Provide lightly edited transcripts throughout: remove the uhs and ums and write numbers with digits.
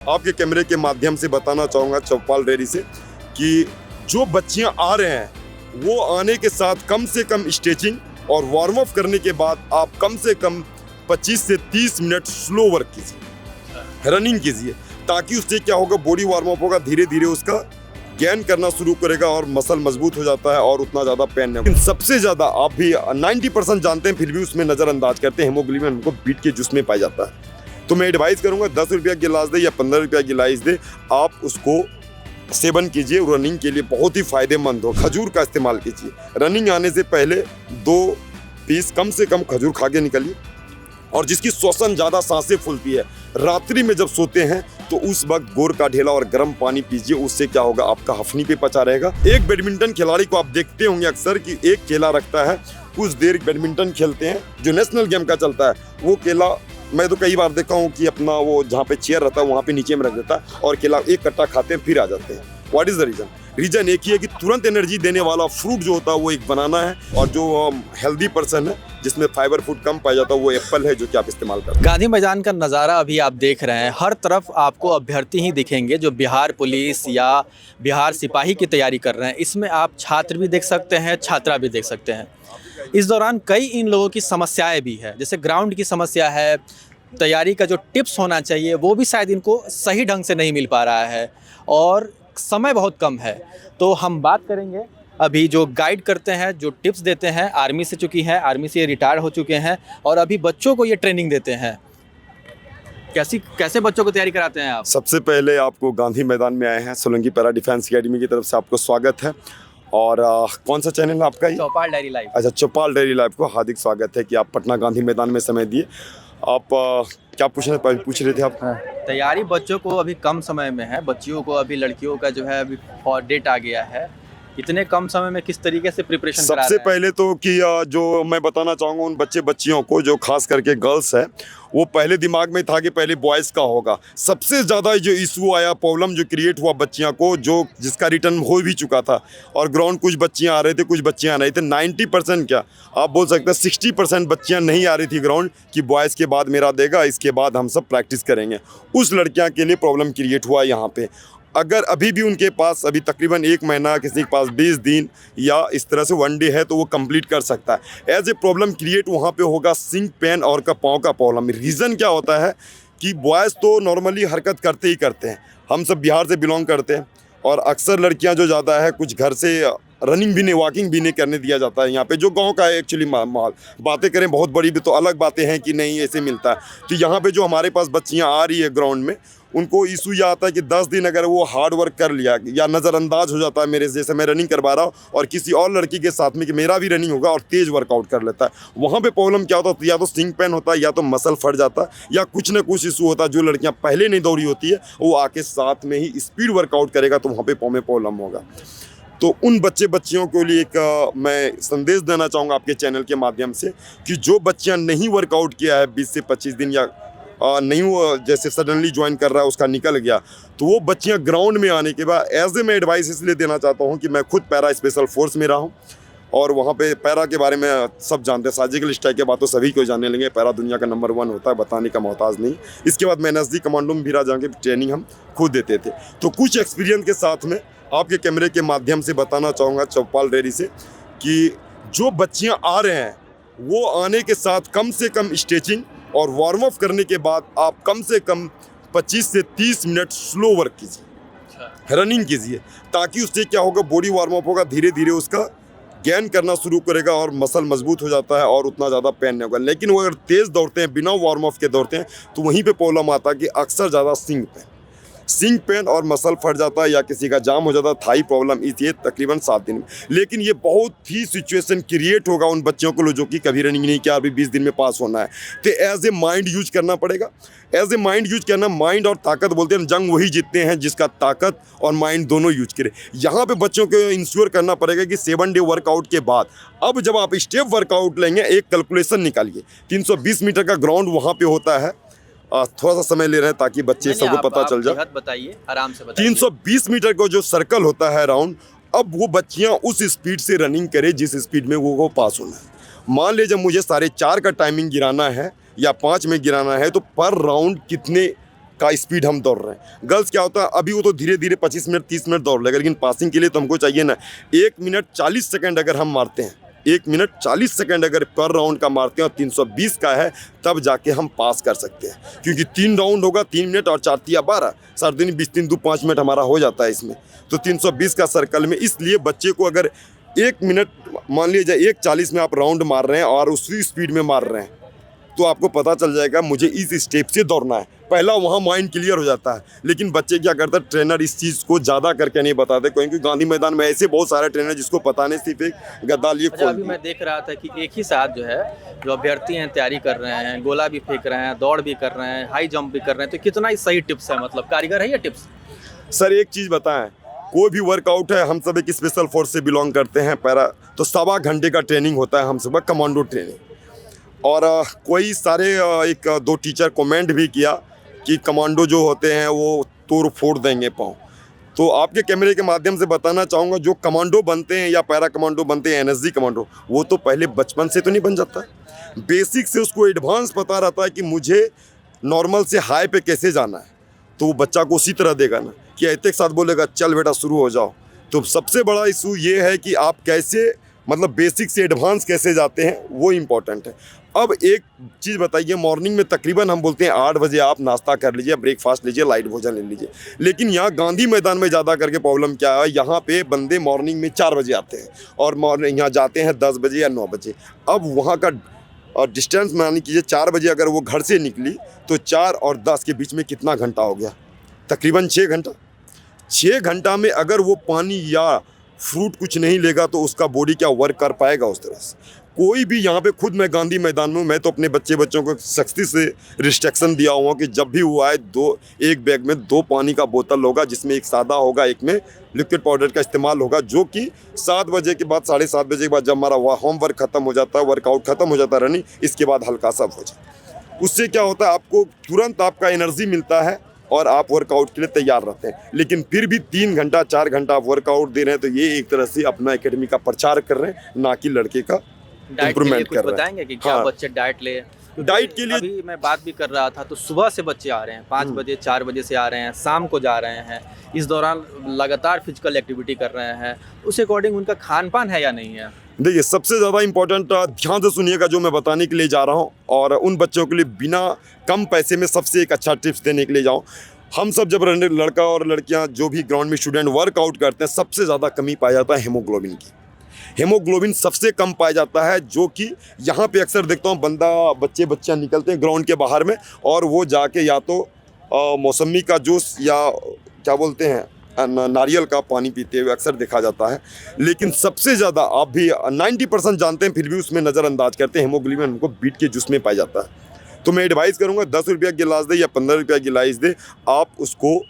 आपके कैमरे के माध्यम से बताना चाहूँगा चौपाल डेयरी से कि जो बच्चियाँ आ रहे हैं वो आने के साथ कम से कम स्ट्रेचिंग और वार्म अप करने के बाद आप कम से कम 25 से 30 मिनट स्लो वर्क कीजिए, रनिंग कीजिए, ताकि उससे क्या होगा, बॉडी वार्म अप होगा, धीरे धीरे उसका गेन करना शुरू करेगा और मसल मजबूत हो जाता है और उतना ज़्यादा पेन नहीं। लेकिन सबसे ज़्यादा आप भी 90% जानते हैं, फिर भी उसमें नज़रअंदाज करते हैं, हीमोग्लोबिन हमको बीट के जूस में पाया जाता है। तो मैं एडवाइस करूंगा 10 रुपया गिलास दे या 15 रुपया गिलास दे, आप उसको सेवन कीजिए। रनिंग के लिए बहुत ही फायदेमंद हो। खजूर का इस्तेमाल कीजिए। रनिंग आने से पहले 2 पीस कम से कम खजूर खा के निकलिए। और जिसकी श्वसन ज़्यादा, सांसें फूलती है, रात्रि में जब सोते हैं तो उस वक्त गुड़ का ढेला और गर्म पानी पीजिए। उससे क्या होगा, आपका हफ्नी पे पचा रहेगा। एक बैडमिंटन खिलाड़ी को आप देखते होंगे अक्सर कि एक केला रखता है, कुछ देर बैडमिंटन खेलते हैं, जो नेशनल गेम का चलता है, वो केला मैं तो कई बार देखा हूँ कि अपना वो जहाँ पे चेयर रहता है वहाँ पे नीचे में रख देता है और केला एक कट्टा खाते हैं, फिर आ जाते हैं। What is the reason? Reason एक ही है कि तुरंत एनर्जी देने वाला फ्रूट जो होता है वो एक बनाना है, और जो हेल्दी पर्सन है जिसमें फाइबर फूड कम पाया जाता है वो एप्पल है, जो कि आप इस्तेमाल करते हैं। गांधी मैदान का नज़ारा अभी आप देख रहे हैं। हर तरफ आपको अभ्यर्थी ही दिखेंगे जो बिहार पुलिस या बिहार सिपाही की तैयारी कर रहे हैं। इसमें आप छात्र भी देख सकते हैं, छात्रा भी देख सकते हैं। इस दौरान कई इन लोगों की समस्याएं भी है, जैसे ग्राउंड की समस्या है, तैयारी का जो टिप्स होना चाहिए वो भी शायद इनको सही ढंग से नहीं मिल पा रहा है, और समय बहुत कम है। तो हम बात करेंगे अभी जो गाइड करते हैं, जो टिप्स देते हैं, आर्मी से चुकी हैं, आर्मी से रिटायर हो चुके हैं और अभी बच्चों को ये ट्रेनिंग देते हैं। कैसे बच्चों को तैयारी कराते हैं आप? सबसे पहले आपको गांधी मैदान में आए हैं, सोलंकी पैरा डिफेंस अकेडमी की तरफ से आपको स्वागत है। और कौन सा चैनल है आपका? चौपाल डेयरी लाइव। अच्छा, चौपाल डेयरी लाइव को हार्दिक स्वागत है कि आप पटना गांधी मैदान में समय दिए। आप क्या पूछ रहे थे आप? तैयारी बच्चों को अभी कम समय में है, बच्चियों को अभी, लड़कियों का जो है अभी डेट आ गया है। इतने कम समय में किस तरीके से प्रिपरेशन करा रहे हैं? सबसे पहले तो कि जो मैं बताना चाहूँगा उन बच्चियों को, जो खास करके गर्ल्स है, वो पहले दिमाग में था कि पहले बॉयज़ का होगा। सबसे ज़्यादा जो इशू आया, प्रॉब्लम जो क्रिएट हुआ बच्चियों को, जो जिसका रिटर्न हो भी चुका था, और ग्राउंड कुछ बच्चियाँ आ रहे थे, कुछ बच्चियाँ आ रही थे। 90% क्या आप बोल सकते हैं, 60% बच्चियाँ नहीं आ रही थी ग्राउंड कि बॉयज़ के बाद मेरा देगा, इसके बाद हम सब प्रैक्टिस करेंगे। उस लड़कियाँ के लिए प्रॉब्लम क्रिएट हुआ यहाँ पे। अगर अभी भी उनके पास अभी तकरीबन 1 महीना, किसी के पास 20 दिन या इस तरह से 1 डे है, तो वो कंप्लीट कर सकता है। एज ए प्रॉब्लम क्रिएट वहाँ पे होगा सिंक पेन और पाँव का प्रॉब्लम। रीज़न क्या होता है कि बॉयज़ तो नॉर्मली हरकत करते ही करते हैं। हम सब बिहार से बिलोंग करते हैं, और अक्सर लड़कियाँ जो ज़्यादा है, कुछ घर से रनिंग भी नहीं, वॉकिंग भी नहीं करने दिया जाता है यहाँ पे, जो गांव का है एक्चुअली माहौल। बातें करें बहुत बड़ी भी, तो अलग बातें हैं कि नहीं ऐसे मिलता है। तो यहाँ पे जो हमारे पास बच्चियाँ आ रही है ग्राउंड में, उनको इशू यह आता है कि 10 दिन अगर वो हार्ड वर्क कर लिया या नज़रअंदाज हो जाता है, मेरे जैसे मैं रनिंग करवा रहा हूँ और किसी और लड़की के साथ में कि मेरा भी रनिंग होगा, और तेज़ वर्कआउट कर लेता है, वहाँ पे प्रॉब्लम क्या होता है, या तो सिंक पेन होता है, या तो मसल फट जाता है, या कुछ ना कुछ इशू होता है। जो लड़कियाँ पहले नहीं दौड़ी होती है, वो आके साथ में ही स्पीड वर्कआउट करेगा, तो वहाँ पे पाँव में प्रॉब्लम होगा। तो उन बच्चियों के लिए एक मैं संदेश देना चाहूँगा आपके चैनल के माध्यम से कि जो बच्चियाँ नहीं वर्कआउट किया है 20 से 25 दिन, या नहीं वो जैसे सडनली ज्वाइन कर रहा है, उसका निकल गया, तो वो बच्चियाँ ग्राउंड में आने के बाद एज ए मैं एडवाइस इसलिए देना चाहता हूँ कि मैं खुद पैरा स्पेशल फोर्स में रहा हूँ, और वहाँ पे पैरा के बारे में सब जानते हैं। सर्जिकल स्ट्राइक के बाद तो सभी को जानने लगे। पैरा दुनिया का नंबर 1 होता है, बताने का मोहताज नहीं। इसके बाद मैं नज़दीक कमांडो में भी रहा, जहाँ की ट्रेनिंग हम खुद देते थे। तो कुछ एक्सपीरियंस के साथ में आपके कैमरे के माध्यम से बताना चाहूँगा चौपाल डेयरी से कि जो बच्चियाँ आ रहे हैं वो आने के साथ कम से कम स्ट्रेचिंग और वार्म अप करने के बाद आप कम से कम 25 से 30 मिनट स्लो वर्क कीजिए, रनिंग कीजिए, ताकि उससे क्या होगा, बॉडी वार्म अप होगा, धीरे धीरे उसका गेन करना शुरू करेगा और मसल मजबूत हो जाता है और उतना ज़्यादा पेन नहीं होगा। लेकिन वो अगर तेज़ दौड़ते हैं, बिना वार्म अप के दौड़ते हैं, तो वहीं पे प्रॉब्लम आता है कि अक्सर ज़्यादा सिंक पेन और मसल फट जाता है, या किसी का जाम हो जाता है, थाई प्रॉब्लम। ये तकरीबन 7 दिन में। लेकिन ये बहुत ही सिचुएशन क्रिएट होगा उन बच्चों को जो कि कभी रनिंग नहीं किया, अभी 20 दिन में पास होना है। तो एज ए माइंड यूज करना पड़ेगा। एज ए माइंड यूज करना, माइंड और ताकत बोलते हैं, जंग वही जीतते हैं जिसका ताकत और माइंड दोनों यूज करे। यहाँ पे बच्चों को इंश्योर करना पड़ेगा कि 7 डे वर्कआउट के बाद, अब जब आप स्टेप वर्कआउट लेंगे, एक कैलकुलेशन निकालिए। 320 मीटर का ग्राउंड वहाँ पे होता है। थोड़ा सा समय ले रहे हैं ताकि बच्चे सबको पता चल जाए। बताइए, आराम से बताइए। 320 मीटर का जो सर्कल होता है राउंड, अब वो बच्चियाँ उस स्पीड से रनिंग करें जिस स्पीड में वो पास होना है। मान लीजिए मुझे 4:30 का टाइमिंग गिराना है या 5 में गिराना है, तो पर राउंड कितने का स्पीड हम दौड़ रहे हैं। गर्ल्स क्या होता है, अभी वो तो धीरे धीरे 25 मिनट 30 मिनट दौड़ लेगा, लेकिन पासिंग के लिए तो हमको चाहिए ना 1 मिनट 40 सेकंड अगर हम मारते हैं, 1 मिनट 40 सेकंड अगर पर राउंड का मारते हैं और 320 का है, तब जाके हम पास कर सकते हैं। क्योंकि 3 राउंड होगा, 3 मिनट और 4 तिया 12, 3.5 20 3 2 5 मिनट हमारा हो जाता है इसमें। तो 320 का सर्कल में, इसलिए बच्चे को अगर 1 मिनट मान लीजिए 1:40 में आप राउंड मार रहे हैं और उसी स्पीड में मार रहे हैं, तो आपको पता चल जाएगा मुझे इस स्टेप से दौड़ना है। पहला वहाँ माइंड क्लियर हो जाता है। लेकिन बच्चे क्या करते हैं, ट्रेनर इस चीज़ को ज़्यादा करके नहीं बताते, क्योंकि गांधी मैदान में ऐसे बहुत सारे ट्रेनर जिसको पता नहीं, सिर्फ एक गद्दा लिए अच्छा, अभी मैं देख रहा था कि एक ही साथ जो है, जो अभ्यर्थी हैं तैयारी कर रहे हैं, गोला भी फेंक रहे हैं, दौड़ भी कर रहे हैं, हाई जंप भी कर रहे हैं, तो कितना ही सही टिप्स है, मतलब कारीगर है ये टिप्स? सर एक चीज़ बताएं, कोई भी वर्कआउट है, हम सब एक स्पेशल फोर्स से बिलोंग करते हैं पैरा, तो 1.25 घंटे का ट्रेनिंग होता है हम सब का, कमांडो ट्रेनिंग। और कोई सारे 1-2 टीचर कमेंट भी किया कि कमांडो जो होते हैं वो तोड़ फोड़ देंगे पाँव। तो आपके कैमरे के माध्यम से बताना चाहूँगा, जो कमांडो बनते हैं या पैरा कमांडो बनते हैं, एनएसजी कमांडो, वो तो पहले बचपन से तो नहीं बन जाता, बेसिक से उसको एडवांस पता रहता है कि मुझे नॉर्मल से हाई पे कैसे जाना है। तो वो बच्चा को उसी तरह देगा ना कि ऐसे के साथ बोलेगा चल बेटा शुरू हो जाओ। तो सबसे बड़ा इशू ये है कि आप कैसे, मतलब बेसिक से एडवांस कैसे जाते हैं, वो इम्पोर्टेंट है। अब एक चीज़ बताइए, मॉर्निंग में तकरीबन हम बोलते हैं 8 बजे आप नाश्ता कर लीजिए, ब्रेकफास्ट लीजिए, लाइट भोजन ले लीजिए। लेकिन यहाँ गांधी मैदान में ज़्यादा करके प्रॉब्लम क्या है, यहाँ पे बंदे मॉर्निंग में 4 बजे आते हैं और मॉर्निंग यहाँ जाते हैं 10 बजे या 9 बजे। अब वहाँ का और डिस्टेंस मान लीजिए 4 बजे अगर वो घर से निकली तो 4 और 10 के बीच में कितना घंटा हो गया, तकरीबन 6 घंटा। 6 घंटा में अगर वो पानी या फ्रूट कुछ नहीं लेगा तो उसका बॉडी क्या वर्क कर पाएगा उस तरह से। कोई भी यहाँ पे, खुद मैं गांधी मैदान में, मैं तो अपने बच्चों को सख्ती से रिस्ट्रिक्शन दिया हुआ कि जब भी वो आए, एक बैग में 2 पानी का बोतल होगा, जिसमें एक सादा होगा, एक में लिक्विड पाउडर का इस्तेमाल होगा, जो कि 7 बजे के बाद, 7:30 बजे के बाद जब हमारा होमवर्क खत्म हो जाता है, वर्कआउट खत्म हो जाता है रनिंग, इसके बाद हल्का सा भोजन। उससे क्या होता है, आपको तुरंत आपका एनर्जी मिलता है और आप वर्कआउट के लिए तैयार रहते हैं। लेकिन फिर भी 3 घंटा 4 घंटा आप वर्कआउट दे रहे हैं, तो ये एक तरह से अपना एकेडमी का प्रचार कर रहे हैं, ना कि लड़के का इम्प्रूवमेंट कर रहे हैं। बताएंगे कि क्या हाँ। बच्चे डाइट ले? डाइट के लिए अभी मैं बात भी कर रहा था, तो सुबह से बच्चे आ रहे हैं, 5 बजे 4 बजे से आ रहे हैं, शाम को जा रहे हैं, इस दौरान लगातार फिजिकल एक्टिविटी कर रहे हैं, उस अकॉर्डिंग उनका खान पान है या नहीं है? देखिए, सबसे ज़्यादा इम्पोर्टेंट ध्यान से सुनिएगा जो मैं बताने के लिए जा रहा हूँ, और उन बच्चों के लिए बिना कम पैसे में सबसे एक अच्छा टिप्स देने के लिए जाऊँ। हम सब जब लड़का और लड़कियाँ जो भी ग्राउंड में स्टूडेंट वर्कआउट करते हैं, सबसे ज़्यादा कमी पाया जाता है हीमोग्लोबिन की। हीमोग्लोबिन सबसे कम पाया जाता है, जो कि यहाँ पे अक्सर देखता हूँ बच्चियाँ निकलते हैं ग्राउंड के बाहर में, और वो जाके या तो मौसमी का जूस या क्या बोलते हैं नारियल का पानी पीते हुए अक्सर देखा जाता है। लेकिन सबसे ज़्यादा, आप भी 90% जानते हैं, फिर भी उसमें नज़रअंदाज करते हैं, हीमोग्लोबिन उनको बीट के जूस में पाया जाता है। तो मैं एडवाइस करूँगा 10 रुपया गिलास दे या 15 रुपया गिलास दे, आप उसको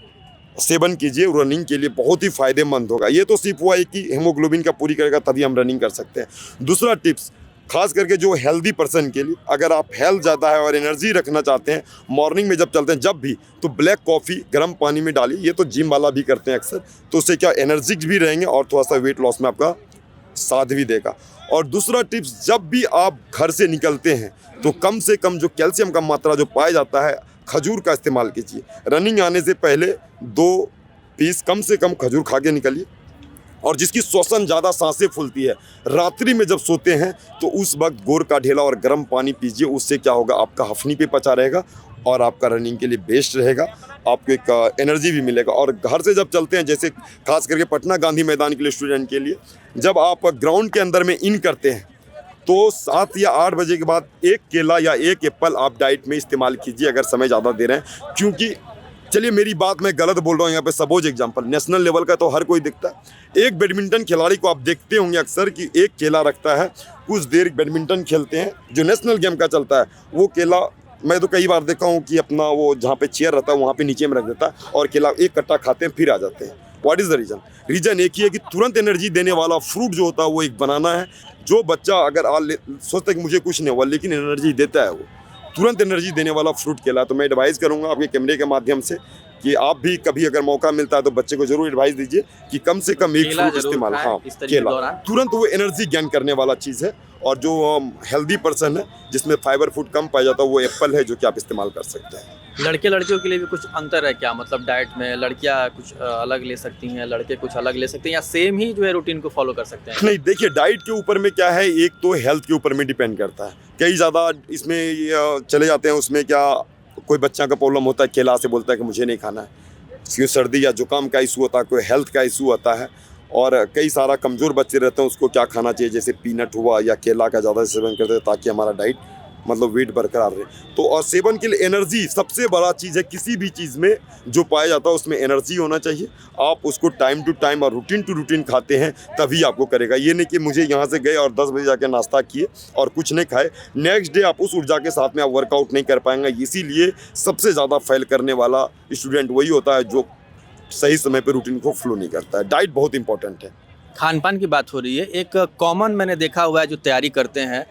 सेवन कीजिए, रनिंग के लिए बहुत ही फ़ायदेमंद होगा। ये तो सिर्फ हुआ है कि हीमोग्लोबिन का पूरी करेगा तभी हम रनिंग कर सकते हैं। दूसरा टिप्स, खास करके जो हेल्दी पर्सन के लिए, अगर आप हेल्थ ज़्यादा है और एनर्जी रखना चाहते हैं, मॉर्निंग में जब चलते हैं जब भी, तो ब्लैक कॉफ़ी गर्म पानी में डालिए। ये तो जिम वाला भी करते हैं अक्सर, तो उससे क्या एनर्जिक भी रहेंगे और थोड़ा सा वेट लॉस में आपका साथ भी देगा। और दूसरा टिप्स, जब भी आप घर से निकलते हैं तो कम से कम जो कैल्शियम का मात्रा जो पाया जाता है, खजूर का इस्तेमाल कीजिए। रनिंग आने से पहले 2 पीस कम से कम खजूर खा के निकलिए। और जिसकी श्वसन ज़्यादा, सांसें फूलती है, रात्रि में जब सोते हैं तो उस वक्त गोर का ढेला और गर्म पानी पीजिए। उससे क्या होगा, आपका हफ्नी पे पचा रहेगा और आपका रनिंग के लिए बेस्ट रहेगा, आपको एक एनर्जी भी मिलेगा। और घर से जब चलते हैं, जैसे खास करके पटना गांधी मैदान के लिए स्टूडेंट के लिए, जब आप ग्राउंड के अंदर में इन करते हैं तो 7 या 8 बजे के बाद 1 केला या 1 एप्पल आप डाइट में इस्तेमाल कीजिए, अगर समय ज़्यादा दे रहे हैं। क्योंकि चलिए मेरी बात मैं गलत बोल रहा हूँ यहाँ पे, सपोज एग्जांपल, नेशनल लेवल का तो हर कोई दिखता है। एक बैडमिंटन खिलाड़ी को आप देखते होंगे अक्सर कि 1 केला रखता है, कुछ देर बैडमिंटन खेलते हैं, जो नेशनल गेम का चलता है, वो केला मैं तो कई बार देखा हूँ कि अपना वो जहाँ पे चेयर रहता है वहाँ पे नीचे में रख देता है और केला 1 कट्टा खाते हैं, फिर आ जाते हैं। What is the reason? Reason एक ही है कि तुरंत एनर्जी देने वाला फ्रूट जो होता है वो एक बनाना है। जो बच्चा अगर सोचता है कि मुझे कुछ नहीं हुआ, लेकिन एनर्जी देता है, वो तुरंत एनर्जी देने वाला फ्रूट केला। तो मैं एडवाइस करूँगा आपके कैमरे के माध्यम से कि आप भी कभी अगर मौका मिलता है तो बच्चे को जरूर एडवाइस दीजिए कि कम से कम एक केला फ्रूट जरूर इस्तेमाल, खाएं हाँ इस तरीके के केला, दौरान। तुरंत वो एनर्जी गेन करने वाला चीज़ है। और जो हेल्दी पर्सन है जिसमें फाइबर फूड कम पाया जाता है वो एप्पल है, जो कि आप इस्तेमाल कर सकते हैं। लड़के लड़कियों के लिए भी कुछ अंतर है क्या, मतलब डाइट में लड़कियां कुछ अलग ले सकती हैं, लड़के कुछ अलग ले सकते हैं, या सेम ही जो है रूटीन को फॉलो कर सकते हैं? नहीं, देखिए डाइट के ऊपर में क्या है, एक तो हेल्थ के ऊपर में डिपेंड करता है। कई ज़्यादा इसमें चले जाते हैं, उसमें क्या कोई बच्चा का प्रॉब्लम होता है, केला से बोलता है कि मुझे नहीं खाना है, क्यों सर्दी या जुकाम का इशू होता है, कोई हेल्थ का इशू आता है। और कई सारा कमज़ोर बच्चे रहते हैं, उसको क्या खाना चाहिए, जैसे पीनट हुआ या केला का ज़्यादा सेवन करते हैं ताकि हमारा डाइट मतलब वेट बरकरार रहे। तो और सेवन के लिए एनर्जी सबसे बड़ा चीज़ है, किसी भी चीज़ में जो पाया जाता है उसमें एनर्जी होना चाहिए। आप उसको टाइम टू टाइम और रूटीन टू रूटीन खाते हैं तभी आपको करेगा। ये नहीं कि मुझे यहाँ से गए और 10 बजे जाके नाश्ता किए और कुछ नहीं खाए, नेक्स्ट डे आप उस ऊर्जा के साथ में आप वर्कआउट नहीं कर पाएंगे। इसीलिए सबसे ज़्यादा फेल करने वाला स्टूडेंट वही होता है जो सही समय पर रूटीन को फ्लो नहीं करता है। डाइट बहुत इंपॉर्टेंट है। खान पान की बात हो रही है, एक कॉमन मैंने देखा हुआ है जो तैयारी करते हैं,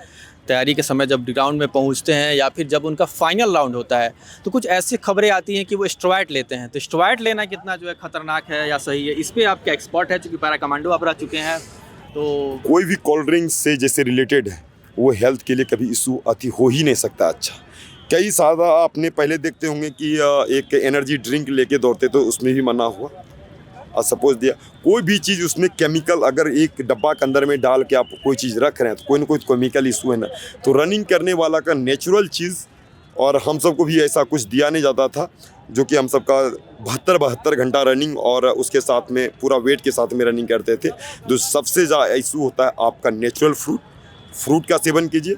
तैयारी के समय जब ग्राउंड में पहुंचते हैं या फिर जब उनका फाइनल राउंड होता है, तो कुछ ऐसी खबरें आती हैं कि वो स्टेरॉइड लेते हैं। तो स्टेरॉइड लेना कितना जो है खतरनाक है या सही है, इस पे आप क्या एक्सपर्ट है, चूँकि पैरा कमांडो आप रह चुके हैं, तो कोई भी कोल्ड ड्रिंक से जैसे रिलेटेड है वो हेल्थ के लिए कभी इशू अति हो ही नहीं सकता। अच्छा, कई सारा आपने पहले देखते होंगे कि एक एनर्जी ड्रिंक लेके दौड़ते तो उसमें भी मना हुआ। और सपोज दिया कोई भी चीज़ उसमें केमिकल अगर एक डब्बा के अंदर में डाल के आप कोई चीज़ रख रहे हैं तो कोई ना कोई केमिकल इशू है ना। तो रनिंग करने वाला का नेचुरल चीज़, और हम सबको भी ऐसा कुछ दिया नहीं जाता था, जो कि हम सबका 72 घंटा रनिंग और उसके साथ में पूरा वेट के साथ में रनिंग करते थे। तो सबसे ज़्यादा इशू होता है आपका नेचुरल फ्रूट का सेवन कीजिए,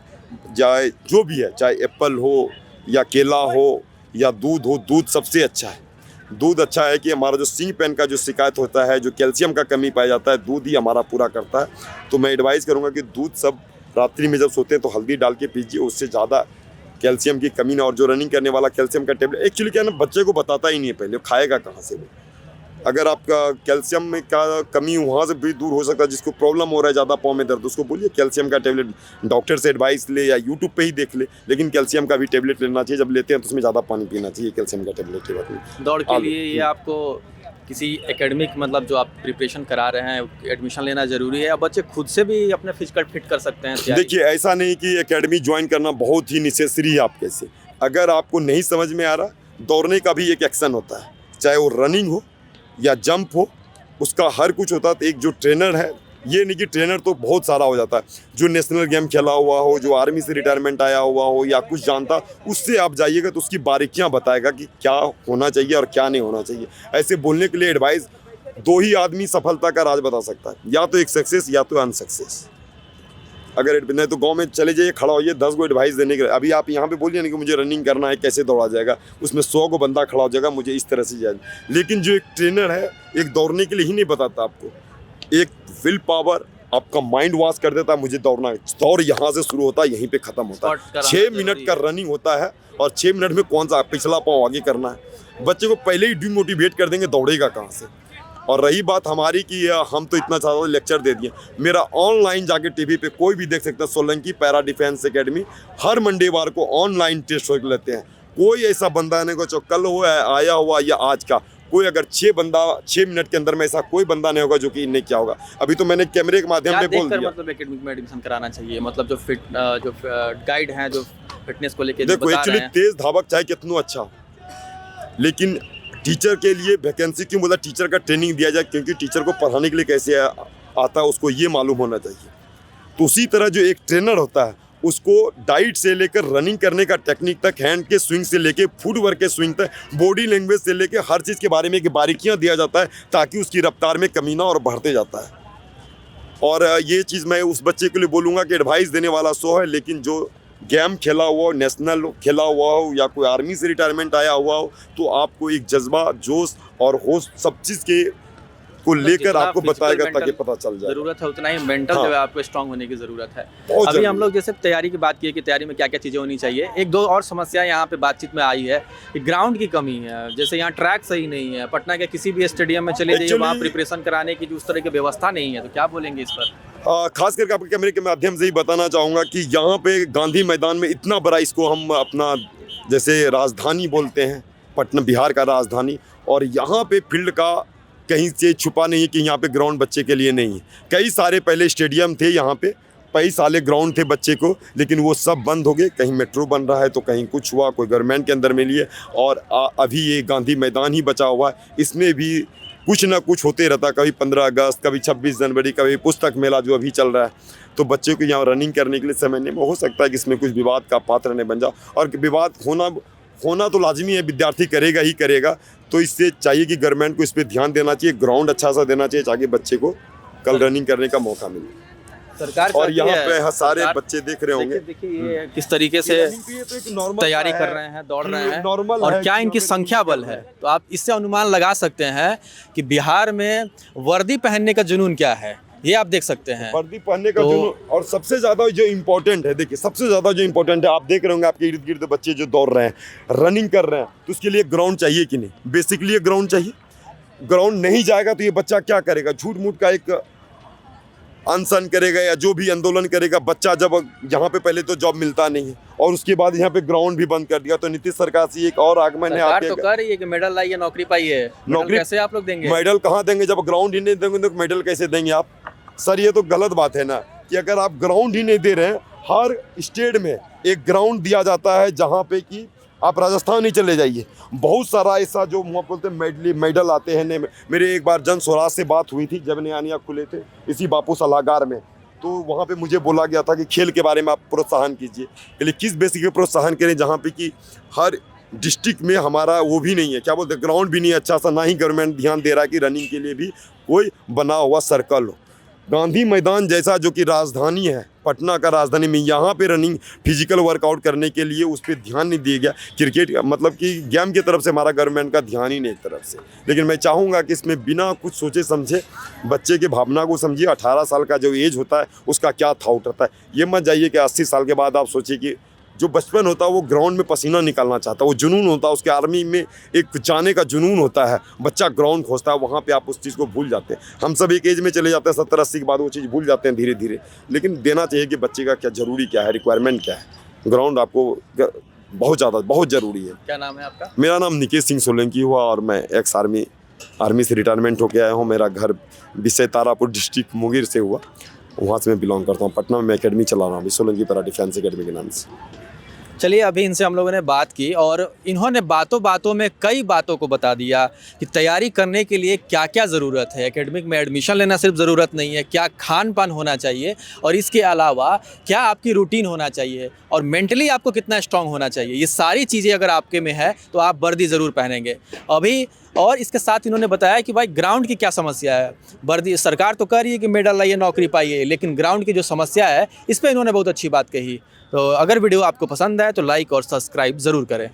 चाहे जो भी है, चाहे एप्पल हो या केला हो या दूध हो। दूध सबसे अच्छा है। दूध अच्छा है कि हमारा जो सिंग पेन का जो शिकायत होता है, जो कैल्शियम का कमी पाया जाता है, दूध ही हमारा पूरा करता है। तो मैं एडवाइस करूँगा कि दूध सब रात्रि में जब सोते हैं तो हल्दी डाल के पीजिए, उससे ज़्यादा कैल्शियम की कमी ना। और जो रनिंग करने वाला कैल्शियम का टेबलेट एक्चुअली क्या है ना, बच्चे को बताता ही नहीं है पहले, खाएगा कहाँ से वो। अगर आपका कैल्शियम में का कमी वहाँ से भी दूर हो सकता है, जिसको प्रॉब्लम हो रहा है ज़्यादा पाँव में दर्द, उसको बोलिए कैल्शियम का टेबलेट डॉक्टर से एडवाइस ले या यूट्यूब पे ही देख ले, लेकिन कैल्शियम का भी टेबलेट लेना चाहिए। जब लेते हैं तो उसमें ज़्यादा पानी पीना चाहिए कैल्शियम का टेबलेट के बाद में। दौड़ के लिए ये आपको किसी एकेडमिक मतलब जो आप प्रिपरेशन करा रहे हैं एडमिशन लेना ज़रूरी है, या बच्चे खुद से भी अपने फिजिकल फिट कर सकते हैं तैयारी? देखिए, ऐसा नहीं कि एकेडमी ज्वाइन करना बहुत ही नेसेसरी है आपके से। अगर आपको नहीं समझ में आ रहा, दौड़ने का भी एक एक्शन होता है, चाहे वो रनिंग हो या जंप हो, उसका हर कुछ होता है। तो एक जो ट्रेनर है, ये नहीं कि ट्रेनर तो बहुत सारा हो जाता है, जो नेशनल गेम खेला हुआ हो, जो आर्मी से रिटायरमेंट आया हुआ हो या कुछ जानता, उससे आप जाइएगा तो उसकी बारीकियां बताएगा कि क्या होना चाहिए और क्या नहीं होना चाहिए। ऐसे बोलने के लिए एडवाइस 2 ही आदमी सफलता का राज बता सकता है, या तो एक सक्सेस या तो अनसक्सेस। अगर नहीं तो गांव में चले जाइए, खड़ा होइए, 10 को एडवाइस देने के लिए। अभी आप यहाँ पे बोलिए ना कि मुझे रनिंग करना है, कैसे दौड़ा जाएगा, उसमें 100 को बंदा खड़ा हो जाएगा, मुझे इस तरह से जाएगा। लेकिन जो एक ट्रेनर है, एक दौड़ने के लिए ही नहीं बताता आपको, एक विल पावर आपका माइंड वॉश कर देता है, मुझे दौड़ना है। दौड़ यहाँ से शुरू होता है, यहीं पे खत्म होता है। 6 मिनट का रनिंग होता है और 6 मिनट में कौन सा पिछला पाँव आगे करना है। बच्चे को पहले ही डिमोटिवेट कर देंगे, दौड़ेगा कहाँ से। और रही बात हमारी कि हम तो इतना ज़्यादा लेक्चर दे दिए, मेरा ऑनलाइन जाके टीवी पे कोई भी देख सकता है। सोलंकी पैरा डिफेंस एकेडमी हर मंडेवार को ऑनलाइन टेस्ट हो लेते हैं। कोई ऐसा बंदा नहीं को जो कल हुआ है आया हुआ या आज का, कोई अगर 6 मिनट के अंदर में ऐसा कोई बंदा नहीं होगा जो कि नहीं क्या होगा। अभी तो मैंने कैमरे के माध्यम से बोल दिया। मतलब एकेडमिक में एडमिशन कराना चाहिए, मतलब जो गाइड हैं जो फिटनेस को लेके देखो, एक्चुअली तेज धावक चाहे कितना अच्छा हो, लेकिन टीचर के लिए वैकेंसी क्यों बोला, टीचर का ट्रेनिंग दिया जाए, क्योंकि टीचर को पढ़ाने के लिए कैसे आता है उसको ये मालूम होना चाहिए। तो उसी तरह जो एक ट्रेनर होता है, उसको डाइट से लेकर रनिंग करने का टेक्निक तक, हैंड के स्विंग से लेके फुटवर्क के स्विंग तक, बॉडी लैंग्वेज से लेके हर चीज़ के बारे में बारीकियां दिया जाता है, ताकि उसकी रफ्तार में कमी ना और बढ़ते जाता है। और ये चीज़ मैं उस बच्चे के लिए बोलूँगा कि एडवाइस देने वाला 100 है, लेकिन जो गेम खेला हुआ हो, नेशनल खेला हुआ हो या कोई आर्मी से रिटायरमेंट आया हुआ हो, तो आपको एक जज्बा, जोश और होश सब चीज़ के को लेकर आपको बताएगा ताकि पता चल जाए। जरूरत है उतना ही मेंटल जो है आपको स्ट्रांग होने की जरूरत है। बहुत अभी जरूरी हम लोग जैसे तैयारी की बात की कि तैयारी में क्या क्या चीज़ें होनी चाहिए, एक दो और समस्या यहाँ पे बातचीत में आई है कि ग्राउंड की कमी है। जैसे यहाँ ट्रैक सही नहीं है, पटना के किसी भी स्टेडियम में चले जाइए, वहाँ प्रिपरेशन कराने की जो उस तरह की व्यवस्था नहीं है, तो क्या बोलेंगे इस पर? खास करके आपके कैमरे के माध्यम से ही बताना चाहूँगा कि यहाँ पे गांधी मैदान में इतना बड़ा, इसको हम अपना जैसे राजधानी बोलते हैं, पटना बिहार का राजधानी, और यहाँ पे फील्ड का कहीं से छुपा नहीं है कि यहाँ पे ग्राउंड बच्चे के लिए नहीं है। कई सारे पहले स्टेडियम थे यहाँ पे, कई सारे ग्राउंड थे बच्चे को, लेकिन वो सब बंद हो गए। कहीं मेट्रो बन रहा है तो कहीं कुछ हुआ, कोई गवर्नमेंट के अंदर में लिए, और अभी ये गांधी मैदान ही बचा हुआ है। इसमें भी कुछ ना कुछ होते रहता, कभी 15 अगस्त, कभी 26 जनवरी, कभी पुस्तक मेला जो अभी चल रहा है। तो बच्चे को यहाँ रनिंग करने के लिए समय नहीं, हो सकता है कि इसमें कुछ विवाद का पात्र नहीं बन जाओ। और विवाद होना तो लाजमी है, विद्यार्थी करेगा ही करेगा। तो इससे चाहिए कि गवर्नमेंट को इस पर ध्यान देना चाहिए, ग्राउंड अच्छा सा देना चाहिए ताकि बच्चे को कल रनिंग करने का मौका मिले। सरकार और यहाँ पे सारे सरकार- बच्चे देख रहे होंगे, देखिए ये किस तरीके से तैयारी कर रहे हैं, दौड़ रहे हैं, नॉर्मल और है क्या कि इनकी यहाँ पे संख्या बल है। तो आप इससे अनुमान लगा सकते हैं कि बिहार में वर्दी पहनने का जुनून क्या है, ये आप देख सकते हैं। वर्दी पहनने का तो- जुनून, और सबसे ज़्यादा जो इम्पोर्टेंट है, देखिए सबसे ज़्यादा जो इम्पोर्टेंट है, आप देख रहे होंगे आपके इर्द गिर्द बच्चे जो दौड़ रहे हैं, रनिंग कर रहे हैं, तो उसके लिए ग्राउंड चाहिए कि नहीं? बेसिकली ग्राउंड चाहिए। ग्राउंड नहीं जाएगा तो ये बच्चा क्या करेगा? झूठ मूठ का एक अनशन करेगा या जो भी आंदोलन करेगा। बच्चा जब यहाँ पे पहले तो जॉब मिलता नहीं है, और उसके बाद यहाँ पे ग्राउंड भी बंद कर दिया। तो नीतीश सरकार से एक और आगमन है सरकार आपके, तो कर रही है कि मेडल लाइए, नौकरी पाइए। मेडल नौकरी- कैसे आप लोग देंगे? मेडल कहाँ देंगे? जब ग्राउंड ही नहीं देंगे तो मेडल कैसे देंगे आप? सर ये तो गलत बात है ना, कि अगर आप ग्राउंड ही नहीं दे रहे हैं। हर स्टेट में एक ग्राउंड दिया जाता है जहाँ पे कि आप राजस्थान ही चले जाइए, बहुत सारा ऐसा जो बोलते हैं मेडल आते हैं। मेरे एक बार जन स्वराज से बात हुई थी जब नया खुले थे इसी बापू सलाहकार में, तो वहाँ पे मुझे बोला गया था कि खेल के बारे में आप प्रोत्साहन कीजिए। लेकिन किस बेसिस पे प्रोत्साहन करें जहाँ पे कि हर डिस्ट्रिक्ट में हमारा वो भी नहीं है, क्या बोलते हैं, ग्राउंड भी नहीं है अच्छा सा, ना ही गवर्नमेंट ध्यान दे रहा है कि रनिंग के लिए भी कोई बना हुआ सर्कल हो। गांधी मैदान जैसा जो कि राजधानी है, पटना का राजधानी में, यहाँ पे रनिंग फिजिकल वर्कआउट करने के लिए उस पर ध्यान नहीं दिया गया। क्रिकेट मतलब कि गेम की तरफ से हमारा गवर्नमेंट का ध्यान ही नहीं एक तरफ से। लेकिन मैं चाहूँगा कि इसमें बिना कुछ सोचे समझे बच्चे की भावना को समझिए। 18 साल का जो एज होता है उसका क्या थाउट रहता है। ये मत जाइए कि 80 साल के बाद आप सोचिए कि जो बचपन होता है वो ग्राउंड में पसीना निकालना चाहता है, वो जुनून होता है उसके, आर्मी में एक जाने का जुनून होता है, बच्चा ग्राउंड खोजता है, वहाँ पे आप उस चीज़ को भूल जाते हैं। हम सब एक एज में चले जाते हैं 70-80 के बाद वो चीज़ भूल जाते हैं धीरे धीरे। लेकिन देना चाहिए कि बच्चे का क्या ज़रूरी क्या है, रिक्वायरमेंट क्या है। ग्राउंड आपको बहुत ज़रूरी है। क्या नाम है आपका? मेरा नाम निकेश सिंह सोलंकी हुआ और मैं एक्स आर्मी से रिटायरमेंट होकर आया हूँ। मेरा घर विषय तारापुर डिस्ट्रिक्ट मुंगेर से हुआ, वहाँ से मैं बिलोंग करता हूँ। पटना में मैं अकेडमी चला रहा हूँ अभी, सोलंकी पैरा डिफेंस अकेडमी के नाम से। चलिए, अभी इनसे हम लोगों ने बात की और इन्होंने बातों बातों में कई बातों को बता दिया कि तैयारी करने के लिए क्या क्या ज़रूरत है। एकेडमिक में एडमिशन लेना सिर्फ ज़रूरत नहीं है, क्या खान पान होना चाहिए, और इसके अलावा क्या आपकी रूटीन होना चाहिए, और मेंटली आपको कितना स्ट्रांग होना चाहिए। ये सारी चीज़ें अगर आपके में है तो आप वर्दी ज़रूर पहनेंगे अभी। और इसके साथ इन्होंने बताया कि भाई ग्राउंड की क्या समस्या है। वर्दी सरकार तो कह रही है कि मेडल लाइए, नौकरी पाइए, लेकिन ग्राउंड की जो समस्या है इस पर इन्होंने बहुत अच्छी बात कही। तो अगर वीडियो आपको पसंद आए तो लाइक और सब्सक्राइब ज़रूर करें।